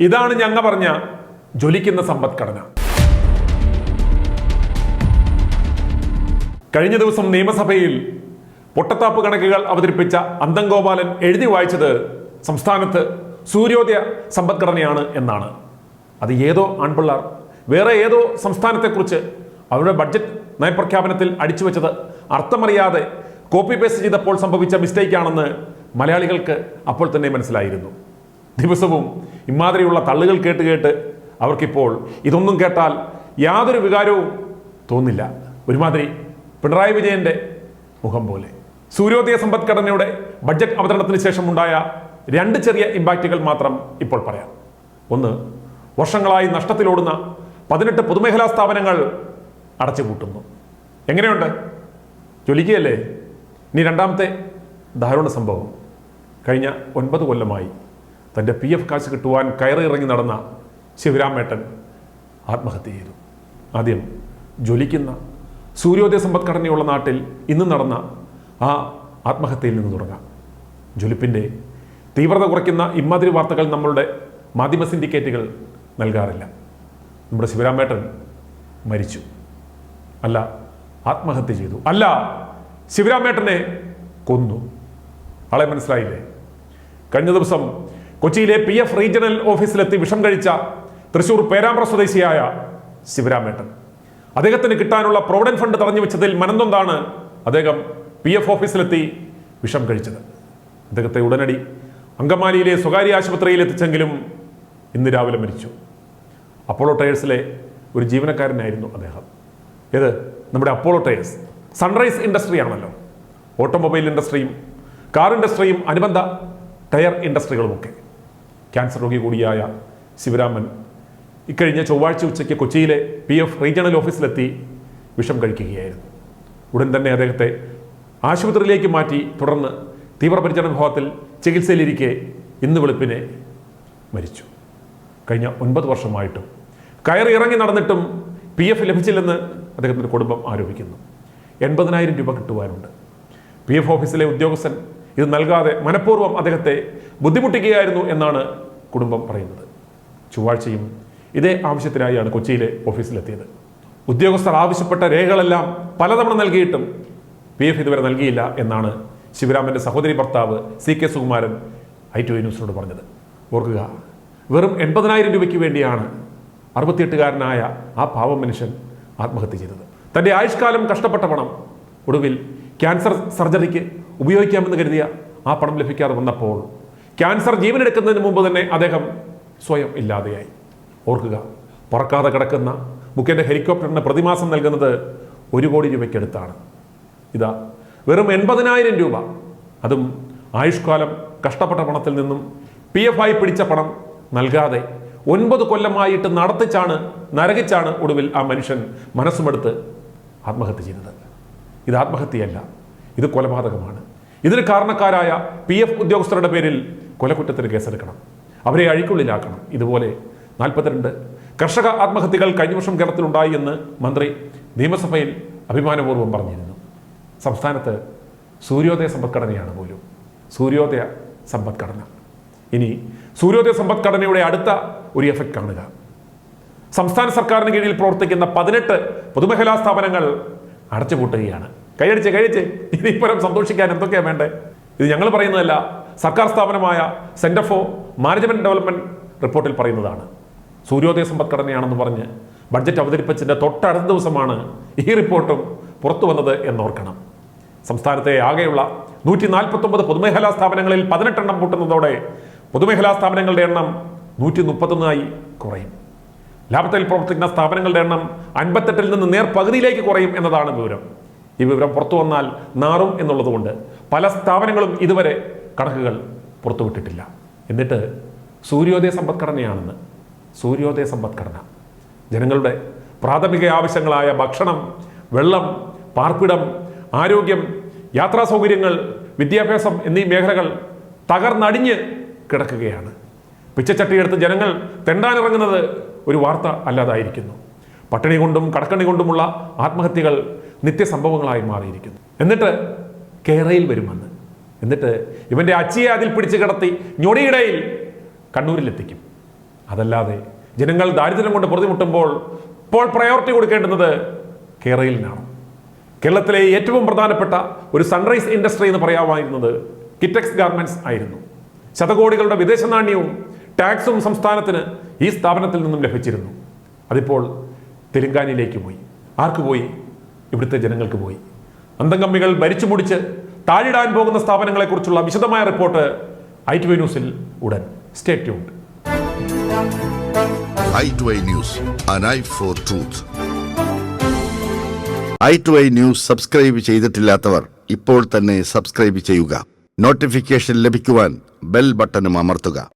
ഇതാണ് ഞങ്ങ പറഞ്ഞ ജ്വലിക്കുന്ന സമ്പദ്ഘടന. കഴിഞ്ഞ ദിവസം നിയമസഭയിൽ പൊട്ടത്താപ്പ് കണക്കുകൾ അവതരിപ്പിച്ച അന്തംഗോപാലൻ എഴുതി വായിച്ചത് സംസ്ഥാനത്ത് സൂര്യോദയ സമ്പദ്ഘടനയാണ് എന്നാണ്. അത് ഏതോ ആൺപിള്ളാർ വേറെ ഏതോ സംസ്ഥാനത്തെക്കുറിച്ച് അവരുടെ ബഡ്ജറ്റ് നയപ്രഖ്യാപനത്തിൽ അടിച്ചു വെച്ചത് അർത്ഥമറിയാതെ കോപ്പി പേസ്റ്റ് ചെയ്തപ്പോൾ സംഭവിച്ച മിസ്റ്റേക്കാണെന്ന് മലയാളികൾക്ക് അപ്പോൾ തന്നെ മനസ്സിലായിരുന്നു. ദിവസവും ഇമാതിരിയുള്ള തള്ളുകൾ കേട്ട് അവർക്കിപ്പോൾ ഇതൊന്നും കേട്ടാൽ യാതൊരു വികാരവും തോന്നില്ല. ഒരുമാതിരി പിണറായി വിജയന്റെ മുഖം പോലെ. സൂര്യോദയ സമ്പദ്ഘടനയുടെ ബഡ്ജറ്റ് അവതരണത്തിന് ശേഷമുണ്ടായ രണ്ട് ചെറിയ ഇമ്പാക്റ്റുകൾ മാത്രം ഇപ്പോൾ പറയാം. ഒന്ന്, വർഷങ്ങളായി നഷ്ടത്തിലോടുന്ന 18 പൊതുമേഖലാ സ്ഥാപനങ്ങൾ അടച്ചുപൂട്ടുന്നു. എങ്ങനെയുണ്ട്? ജ്വലിക്കുകയല്ലേ? ഇനി രണ്ടാമത്തെ ദാരുണ സംഭവം, കഴിഞ്ഞ 9 കൊല്ലമായി തൻ്റെ PF കാശ് കിട്ടുവാൻ കയറിയിറങ്ങി നടന്ന ശിവരാമേട്ടൻ ആത്മഹത്യ ചെയ്തു. ആദ്യം ജ്വലിക്കുന്ന സൂര്യോദയ സമ്പദ്ഘടനയുള്ള നാട്ടിൽ ഇന്ന് നടന്ന ആ ആത്മഹത്യയിൽ നിന്ന് തുടങ്ങാം. ജ്വലിപ്പിൻ്റെ തീവ്രത കുറയ്ക്കുന്ന ഇമാതിരി വാർത്തകൾ നമ്മളുടെ മാധ്യമ സിൻഡിക്കേറ്റുകൾ നൽകാറില്ല. നമ്മുടെ ശിവരാമേട്ടൻ മരിച്ചു, അല്ല ആത്മഹത്യ ചെയ്തു, അല്ല ശിവരാമേട്ടനെ കൊന്നു. ആളെ മനസ്സിലായില്ലേ? കഴിഞ്ഞ ദിവസം കൊച്ചിയിലെ PF റീജിയണൽ ഓഫീസിലെത്തി വിഷം കഴിച്ച തൃശൂർ പേരാമ്പ്ര സ്വദേശിയായ ശിവരാമേട്ടൻ, അദ്ദേഹത്തിന് കിട്ടാനുള്ള പ്രൊവിഡന്റ് ഫണ്ട് തടഞ്ഞു വെച്ചതിൽ മനംനൊന്താണ് അദ്ദേഹം PF ഓഫീസിലെത്തി വിഷം കഴിച്ചത്. അദ്ദേഹത്തെ ഉടനടി അങ്കമാലിയിലെ സ്വകാര്യ ആശുപത്രിയിൽ എത്തിച്ചെങ്കിലും ഇന്ന് രാവിലെ മരിച്ചു. അപ്പോളോ ടയേഴ്സിലെ ഒരു ജീവനക്കാരനായിരുന്നു അദ്ദേഹം. ഏത്? നമ്മുടെ അപ്പോളോ ടയേഴ്സ് സൺറൈസ് ഇൻഡസ്ട്രി ആണല്ലോ. ഓട്ടോമൊബൈൽ ഇൻഡസ്ട്രിയും കാർ ഇൻഡസ്ട്രിയും അനുബന്ധ ടയർ ഇൻഡസ്ട്രികളുമൊക്കെ. ക്യാൻസർ രോഗി കൂടിയായ ശിവരാമൻ ഇക്കഴിഞ്ഞ ചൊവ്വാഴ്ച ഉച്ചയ്ക്ക് കൊച്ചിയിലെ PF റീജിയണൽ ഓഫീസിലെത്തി വിഷം കഴിക്കുകയായിരുന്നു. ഉടൻ തന്നെ അദ്ദേഹത്തെ ആശുപത്രിയിലേക്ക് മാറ്റി തുടർന്ന് തീവ്രപരിചരണ വിഭാഗത്തിൽ ചികിത്സയിലിരിക്കെ ഇന്ന് വെളുപ്പിനെ മരിച്ചു. കഴിഞ്ഞ 9 വർഷമായിട്ടും കയറി ഇറങ്ങി നടന്നിട്ടും PF ലഭിച്ചില്ലെന്ന് അദ്ദേഹത്തിൻ്റെ കുടുംബം ആരോപിക്കുന്നു. 80,000 രൂപ കിട്ടുവാനുണ്ട്. PF ഓഫീസിലെ ഉദ്യോഗസ്ഥൻ ഇത് നൽകാതെ മനഃപൂർവ്വം അദ്ദേഹത്തെ ബുദ്ധിമുട്ടിക്കുകയായിരുന്നു എന്നാണ് കുടുംബം പറയുന്നത്. ചൊവ്വാഴ്ചയും ഇതേ ആവശ്യത്തിനായാണ് കൊച്ചിയിലെ ഓഫീസിലെത്തിയത്. ഉദ്യോഗസ്ഥർ ആവശ്യപ്പെട്ട രേഖകളെല്ലാം പലതവണ നൽകിയിട്ടും PF ഇതുവരെ നൽകിയില്ല എന്നാണ് ശിവരാമൻ്റെ സഹോദരി ഭർത്താവ് CK സുകുമാരൻ i2i ന്യൂസിനോട് പറഞ്ഞത്. ഓർക്കുക, വെറും 80,000 രൂപയ്ക്ക് വേണ്ടിയാണ് 68-കാരനായ ആ പാവം മനുഷ്യൻ ആത്മഹത്യ ചെയ്തത്. തൻ്റെ ആയുഷ്കാലം കഷ്ടപ്പെട്ട പണം ഒടുവിൽ ക്യാൻസർ സർജറിക്ക് ഉപയോഗിക്കാമെന്ന് കരുതിയ ആ പണം ലഭിക്കാതെ വന്നപ്പോൾ ക്യാൻസർ ജീവനെടുക്കുന്നതിന് മുമ്പ് തന്നെ അദ്ദേഹം സ്വയം ഇല്ലാതെയായി. ഓർക്കുക, പറക്കാതെ കിടക്കുന്ന മുഖ്യൻ്റെ ഹെലികോപ്റ്ററിന് പ്രതിമാസം നൽകുന്നത് 1 കോടി രൂപയ്ക്കടുത്താണ്. ഇതാ വെറും 80,000 രൂപ, അതും ആയുഷ്കാലം കഷ്ടപ്പെട്ട പണത്തിൽ നിന്നും PF ആയി പിടിച്ച പണം നൽകാതെ 9 കൊല്ലമായിട്ട് നരകിച്ചാണ് ഒടുവിൽ ആ മനുഷ്യൻ മനസ്സുമെടുത്ത് ആത്മഹത്യ ചെയ്തത്. ഇത് ആത്മഹത്യയല്ല, ഇത് കൊലപാതകമാണ്. ഇതിന് കാരണക്കാരായ PF ഉദ്യോഗസ്ഥരുടെ പേരിൽ കൊലക്കുറ്റത്തിന് കേസെടുക്കണം, അവരെ അഴിക്കുള്ളിലാക്കണം. ഇതുപോലെ 42 കർഷക ആത്മഹത്യകൾ കഴിഞ്ഞ വർഷം കേരളത്തിലുണ്ടായി എന്ന് മന്ത്രി നിയമസഭയിൽ അഭിമാനപൂർവ്വം പറഞ്ഞിരുന്നു. സംസ്ഥാനത്ത് സൂര്യോദയ സമ്പദ്ഘടനയാണ് പോലും. സൂര്യോദയ സമ്പദ്ഘടന. ഇനി സൂര്യോദയ സമ്പദ്ഘടനയുടെ അടുത്ത ഒരു എഫക്റ്റ് കാണുക. സംസ്ഥാന സർക്കാരിന് കീഴിൽ പ്രവർത്തിക്കുന്ന 18 പൊതുമേഖലാ സ്ഥാപനങ്ങൾ അടച്ചുപൂട്ടുകയാണ്. കഴിച്ച് ഇനിയിപ്പുറം സന്തോഷിക്കാൻ എന്തൊക്കെയാണ് വേണ്ടേ? ഇത് ഞങ്ങൾ പറയുന്നതല്ല, സർക്കാർ സ്ഥാപനമായ സെന്റർ ഫോർ മാനേജ്മെന്റ് ഡെവലപ്മെന്റ് റിപ്പോർട്ടിൽ പറയുന്നതാണ്. സൂര്യോദയ സമ്പദ്ഘടനയാണെന്ന് പറഞ്ഞ് ബഡ്ജറ്റ് അവതരിപ്പിച്ചതിൻ്റെ തൊട്ടടുത്ത ദിവസമാണ് ഈ റിപ്പോർട്ടും പുറത്തു വന്നത് എന്നോർക്കണം. സംസ്ഥാനത്തെ ആകെയുള്ള 149 പൊതുമേഖലാ സ്ഥാപനങ്ങളിൽ 18 എണ്ണം പൂട്ടുന്നതോടെ പൊതുമേഖലാ സ്ഥാപനങ്ങളുടെ എണ്ണം 131 കുറയും. ലാഭത്തിൽ പ്രവർത്തിക്കുന്ന സ്ഥാപനങ്ങളുടെ എണ്ണം 58-ൽ നിന്ന് നേർപകുതിയിലേക്ക് കുറയും എന്നതാണ് വിവരം. ഈ വിവരം പുറത്തു വന്നാൽ നാറും എന്നുള്ളതുകൊണ്ട് പല സ്ഥാപനങ്ങളും ഇതുവരെ കണക്കുകൾ പുറത്തുവിട്ടിട്ടില്ല. എന്നിട്ട് സൂര്യോദയ സമ്പദ്ഘടനയാണെന്ന്. സൂര്യോദയ സമ്പദ്ഘടന ജനങ്ങളുടെ പ്രാഥമിക ആവശ്യങ്ങളായ ഭക്ഷണം, വെള്ളം, പാർപ്പിടം, ആരോഗ്യം, യാത്രാ സൗകര്യങ്ങൾ, വിദ്യാഭ്യാസം എന്നീ മേഖലകൾ തകർന്നടിഞ്ഞ് കിടക്കുകയാണ്. പിച്ചച്ചട്ടിയെടുത്ത് ജനങ്ങൾ തെണ്ടാനിറങ്ങുന്നത് ഒരു വാർത്ത അല്ലാതായിരിക്കുന്നു. പട്ടിണി കൊണ്ടും കടക്കണി കൊണ്ടുമുള്ള ആത്മഹത്യകൾ നിത്യസംഭവങ്ങളായി മാറിയിരിക്കുന്നു. എന്നിട്ട് കേരളയിൽ വരുമെന്ന്, എന്നിട്ട് ഇവൻ്റെ അച്ചിയെ അതിൽ പിടിച്ച് കിടത്തി ഞൊടിയിടയിൽ കണ്ണൂരിലെത്തിക്കും. അതല്ലാതെ ജനങ്ങൾ ദാരിദ്ര്യം കൊണ്ട് പൊറുതിമുട്ടുമ്പോൾ ഇപ്പോൾ പ്രയോറിറ്റി കൊടുക്കേണ്ടുന്നത് കേരളിനാണ്. കേരളത്തിലെ ഏറ്റവും പ്രധാനപ്പെട്ട ഒരു സൺറൈസ് ഇൻഡസ്ട്രി എന്ന് പറയാമായിരുന്നത് കിറ്റക്സ് ഗാർമെന്റ്സ് ആയിരുന്നു. ശതകോടികളുടെ വിദേശ നാണ്യവും ടാക്സും സംസ്ഥാനത്തിന് ഈ സ്ഥാപനത്തിൽ നിന്നും ലഭിച്ചിരുന്നു. അതിപ്പോൾ തെലുങ്കാനയിലേക്ക് പോയി. ആർക്ക് പോയി? ഇവിടുത്തെ ജനങ്ങൾക്ക് പോയി. അന്തംകമ്മികൾ ഭരിച്ചു മുടിച്ച് താഴിടാൻ പോകുന്ന സ്ഥാപനങ്ങളെക്കുറിച്ചുള്ള വിശദമായ റിപ്പോർട്ട് i2i ന്യൂസിൽ ഉടൻ. Stay tuned. i2i News, an eye for truth. i2i news subscribe ചെയ്തിട്ടില്ലാത്തവർ ഇപ്പോൾ തന്നെ സബ്സ്ക്രൈബ് ചെയ്യുക. നോട്ടിഫിക്കേഷൻ ലഭിക്കുവാൻ ബെൽ ബട്ടണും അമർത്തുക.